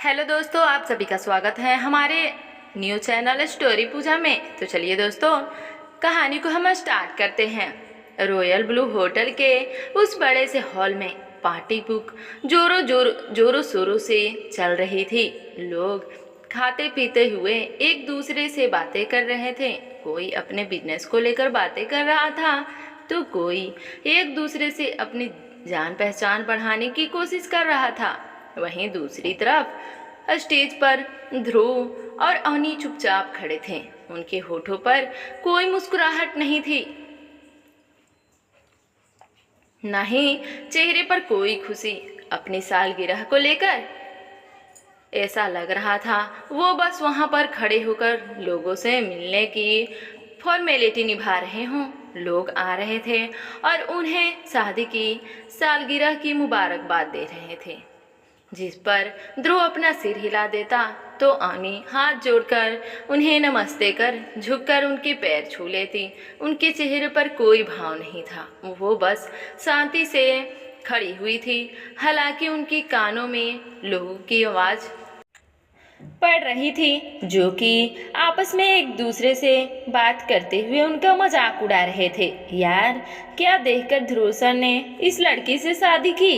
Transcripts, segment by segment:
Hello दोस्तों, आप सभी का स्वागत है हमारे न्यू चैनल स्टोरी पूजा में। तो चलिए दोस्तों, कहानी को हम स्टार्ट करते हैं। रॉयल ब्लू होटल के उस बड़े से हॉल में पार्टी बुक जोरों शोरों से चल रही थी। लोग खाते पीते हुए एक दूसरे से बातें कर रहे थे। कोई अपने बिजनेस को लेकर बातें कर रहा था तो कोई एक दूसरे से अपनी जान पहचान बढ़ाने की कोशिश कर रहा था। वहीं दूसरी तरफ स्टेज पर ध्रुव और अवनी चुपचाप खड़े थे। उनके होठों पर कोई मुस्कुराहट नहीं थी, न ही चेहरे पर कोई खुशी। अपनी सालगिरह को लेकर ऐसा लग रहा था वो बस वहां पर खड़े होकर लोगों से मिलने की फॉर्मेलिटी निभा रहे हों। लोग आ रहे थे और उन्हें शादी की सालगिरह की मुबारकबाद दे रहे थे, जिस पर ध्रुव अपना सिर हिला देता तो आनी हाथ जोड़कर उन्हें नमस्ते कर झुककर उनके पैर छू लेती। उनके चेहरे पर कोई भाव नहीं था, वो बस शांति से खड़ी हुई थी। हालांकि उनके कानों में लोगों की आवाज़ पड़ रही थी, जो कि आपस में एक दूसरे से बात करते हुए उनका मजाक उड़ा रहे थे। यार, क्या देखकर ध्रुव सर ने इस लड़की से शादी की?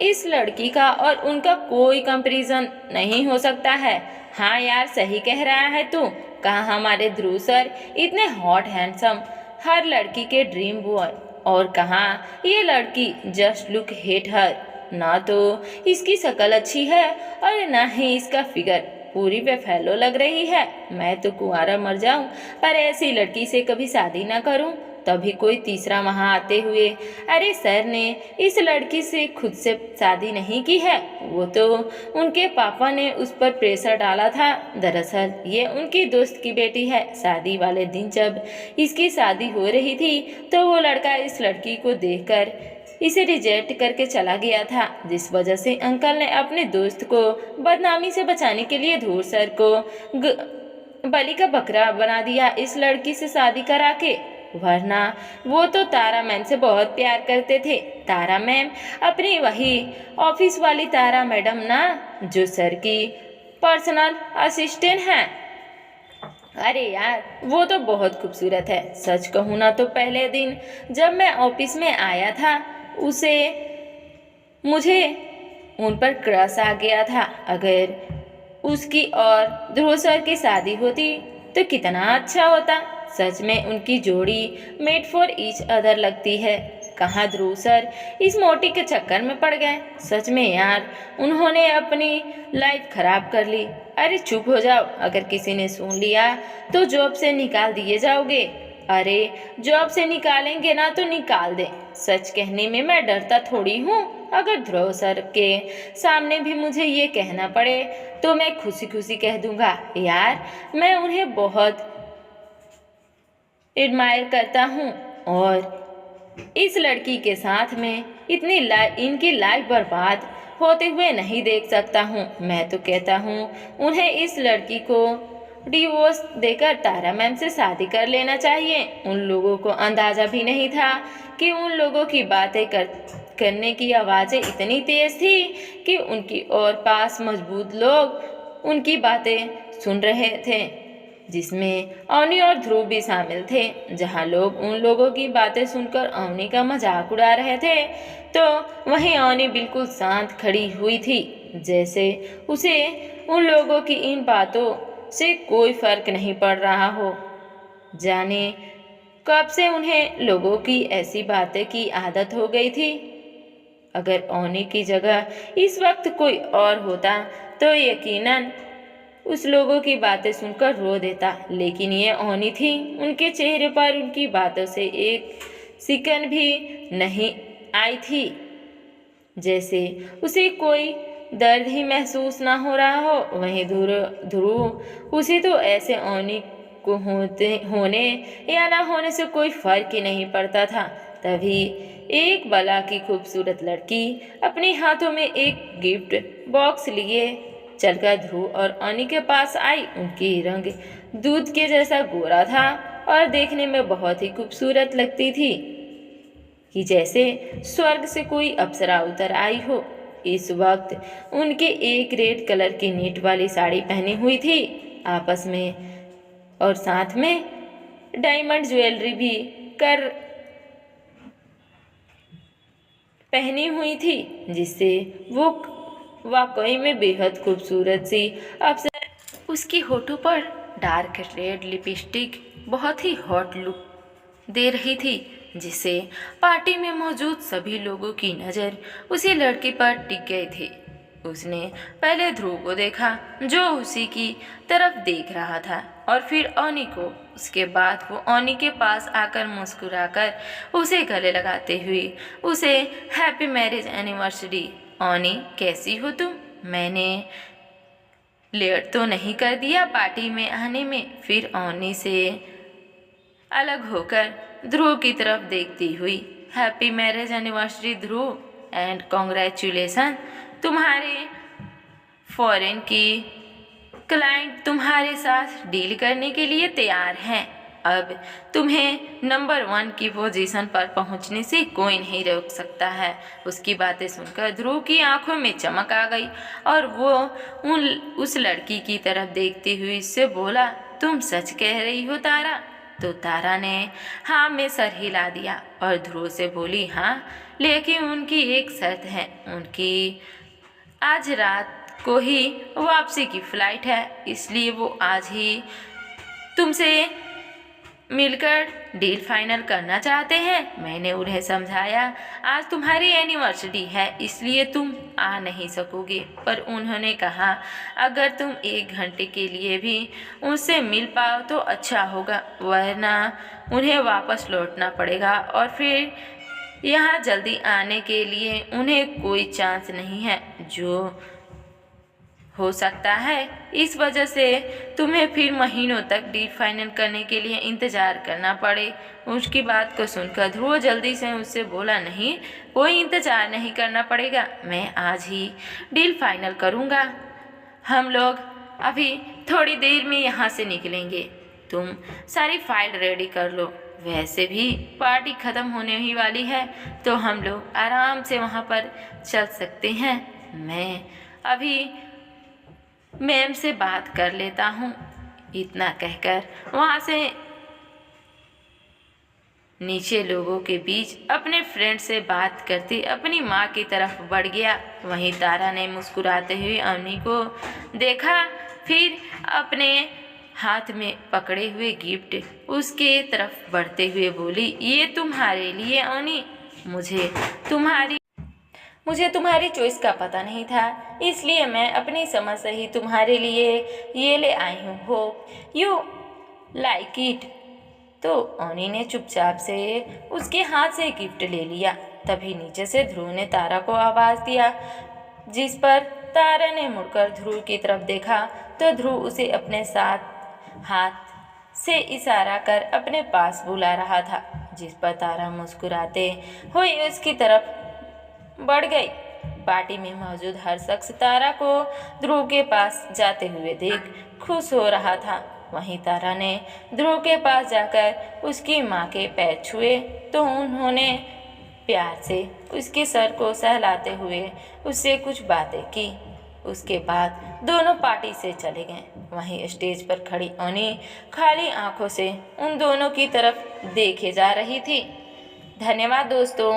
इस लड़की का और उनका कोई कंपैरिजन नहीं हो सकता है। हाँ यार, सही कह रहा है तू। कहाँ हमारे ध्रुव सर इतने हॉट हैंडसम, हर लड़की के ड्रीम बॉय, और कहाँ ये लड़की जस्ट लुक हेट हर। ना तो इसकी शक्ल अच्छी है और ना ही इसका फिगर पूरी बेफैलो लग रही है। मैं तो कुंवारा मर जाऊं पर ऐसी लड़की से कभी शादी ना करूं। तभी कोई तीसरा वहां आते हुए, अरे सर ने इस लड़की से खुद से शादी नहीं की है, वो तो उनके पापा ने उस पर प्रेशर डाला था। दरअसल ये उनकी दोस्त की बेटी है। शादी वाले दिन जब इसकी शादी हो रही थी तो वो लड़का इस लड़की को देखकर इसे रिजेक्ट करके चला गया था, जिस वजह से अंकल ने अपने दोस्त को बदनामी से बचाने के लिए ध्रुव सर को बलि का बकरा बना दिया इस लड़की से शादी करा के। वरना वो तो तारा मैम से बहुत प्यार करते थे। तारा मैम अपनी वही ऑफिस वाली तारा मैडम ना, जो सर की पर्सनल असिस्टेंट हैं। अरे यार, वो तो बहुत खूबसूरत है। सच कहूँ ना तो पहले दिन जब मैं ऑफिस में आया था मुझे उन पर क्रश आ गया था। अगर उसकी और ध्रुव सर की शादी होती तो कितना अच्छा होता। सच में उनकी जोड़ी मेड फॉर ईच अदर लगती है। कहाँ ध्रुव सर इस मोटी के चक्कर में पड़ गए। सच में यार, उन्होंने अपनी लाइफ खराब कर ली। अरे चुप हो जाओ, अगर किसी ने सुन लिया तो जॉब से निकाल दिए जाओगे। अरे जॉब से निकालेंगे ना तो निकाल दे। सच कहने में मैं डरता थोड़ी हूँ। अगर ध्रुव सर के सामने भी मुझे ये कहना पड़े तो मैं खुशी खुशी कह दूंगा, यार मैं उन्हें बहुत एडमायर करता हूँ और इस लड़की के साथ में इनकी लाइफ बर्बाद होते हुए नहीं देख सकता हूँ। मैं तो कहता हूँ उन्हें इस लड़की को डिवोर्स देकर तारा मैम से शादी कर लेना चाहिए। उन लोगों को अंदाजा भी नहीं था कि उन लोगों की बातें करने की आवाज़ें इतनी तेज थी कि उनकी और पास मजबूत लोग उनकी बातें सुन रहे थे, जिसमें अवनी और ध्रुव भी शामिल थे। जहां लोग उन लोगों की बातें सुनकर अवनी का मजाक उड़ा रहे थे तो वहीं अवनी बिल्कुल शांत खड़ी हुई थी, जैसे उसे उन लोगों की इन बातों से कोई फर्क नहीं पड़ रहा हो। जाने कब से उन्हें लोगों की ऐसी बातें की आदत हो गई थी। अगर अवनी की जगह इस वक्त कोई और होता तो यकीनन उस लोगों की बातें सुनकर रो देता, लेकिन ये अवनी थी। उनके चेहरे पर उनकी बातों से एक सिकन भी नहीं आई थी, जैसे उसे कोई दर्द ही महसूस ना हो रहा हो। वहीं ध्रुव उसे तो ऐसे अवनी को होने या ना होने से कोई फर्क ही नहीं पड़ता था। तभी एक बला की खूबसूरत लड़की अपने हाथों में एक गिफ्ट बॉक्स लिए चलकर ध्रुव और अवनी के पास आई। उनकी रंग दूध के जैसा गोरा था और देखने में बहुत ही खूबसूरत लगती थी, कि जैसे स्वर्ग से कोई अप्सरा उतर आई हो। इस वक्त उनके एक रेड कलर की नेट वाली साड़ी पहनी हुई थी आपस में, और साथ में डायमंड ज्वेलरी भी कर पहनी हुई थी, जिससे वो वाकई में बेहद खूबसूरत सी अफसर। उसकी होठों पर डार्क रेड लिपस्टिक बहुत ही हॉट लुक दे रही थी, जिससे पार्टी में मौजूद सभी लोगों की नज़र उसी लड़की पर टिक गई थी। उसने पहले ध्रुव को देखा जो उसी की तरफ देख रहा था, और फिर ओनी को। उसके बाद वो ओनी के पास आकर मुस्कुराकर उसे गले लगाते हुए उसे हैप्पी मैरिज एनिवर्सरी। ओनी, कैसी हो तुम? मैंने लेट तो नहीं कर दिया पार्टी में आने में? फिर ओनी से अलग होकर ध्रुव की तरफ देखती हुई, happy marriage anniversary Dhruv, and congratulation. तुम्हारे फॉरेन की क्लाइंट तुम्हारे साथ डील करने के लिए तैयार हैं। अब तुम्हें नंबर 1 की पोजीशन पर पहुंचने से कोई नहीं रोक सकता है। उसकी बातें सुनकर ध्रुव की आंखों में चमक आ गई, और वो उस लड़की की तरफ देखते हुए इससे बोला, तुम सच कह रही हो तारा? तो तारा ने हाँ में सर हिला दिया और ध्रुव से बोली, हाँ, लेकिन उनकी एक शर्त है। उनकी आज रात को ही वापसी की फ्लाइट है, इसलिए वो आज ही तुमसे मिलकर डील फाइनल करना चाहते हैं। मैंने उन्हें समझाया आज तुम्हारी एनिवर्सरी है, इसलिए तुम आ नहीं सकोगे, पर उन्होंने कहा अगर तुम 1 घंटे के लिए भी उनसे मिल पाओ तो अच्छा होगा, वरना उन्हें वापस लौटना पड़ेगा, और फिर यहाँ जल्दी आने के लिए उन्हें कोई चांस नहीं है। जो हो सकता है इस वजह से तुम्हें फिर महीनों तक डील फाइनल करने के लिए इंतज़ार करना पड़े। उसकी बात को सुनकर ध्रुव जल्दी से उससे बोला, नहीं, कोई इंतज़ार नहीं करना पड़ेगा, मैं आज ही डील फाइनल करूँगा। हम लोग अभी थोड़ी देर में यहाँ से निकलेंगे, तुम सारी फाइल रेडी कर लो। वैसे भी पार्टी ख़त्म होने ही वाली है, तो हम लोग आराम से वहाँ पर चल सकते हैं। मैं अभी मैम से बात कर लेता हूँ। इतना कहकर वहाँ से नीचे लोगों के बीच अपने फ्रेंड से बात करते अपनी माँ की तरफ बढ़ गया। वहीं तारा ने मुस्कुराते हुए ओनी को देखा, फिर अपने हाथ में पकड़े हुए गिफ्ट उसके तरफ बढ़ते हुए बोली, ये तुम्हारे लिए ओनी, मुझे तुम्हारी चॉइस का पता नहीं था, इसलिए मैं अपनी समझ से ही तुम्हारे लिए ये ले आई हूँ। Hope you like it. तो ओनी ने चुपचाप से उसके हाथ से गिफ्ट ले लिया। तभी नीचे से ध्रुव ने तारा को आवाज़ दिया, जिस पर तारा ने मुड़कर ध्रुव की तरफ देखा तो ध्रुव उसे अपने साथ हाथ से इशारा कर अपने पास बुला रहा था, जिस पर तारा मुस्कुराते हुए उसकी तरफ बढ़ गई। पार्टी में मौजूद हर शख्स तारा को ध्रुव के पास जाते हुए देख खुश हो रहा था। वहीं तारा ने ध्रुव के पास जाकर उसकी माँ के पैर छुए तो उन्होंने प्यार से उसके सर को सहलाते हुए उससे कुछ बातें की। उसके बाद दोनों पार्टी से चले गए। वहीं स्टेज पर खड़ी ओनी खाली आंखों से उन दोनों की तरफ देखे जा रही थी। धन्यवाद दोस्तों।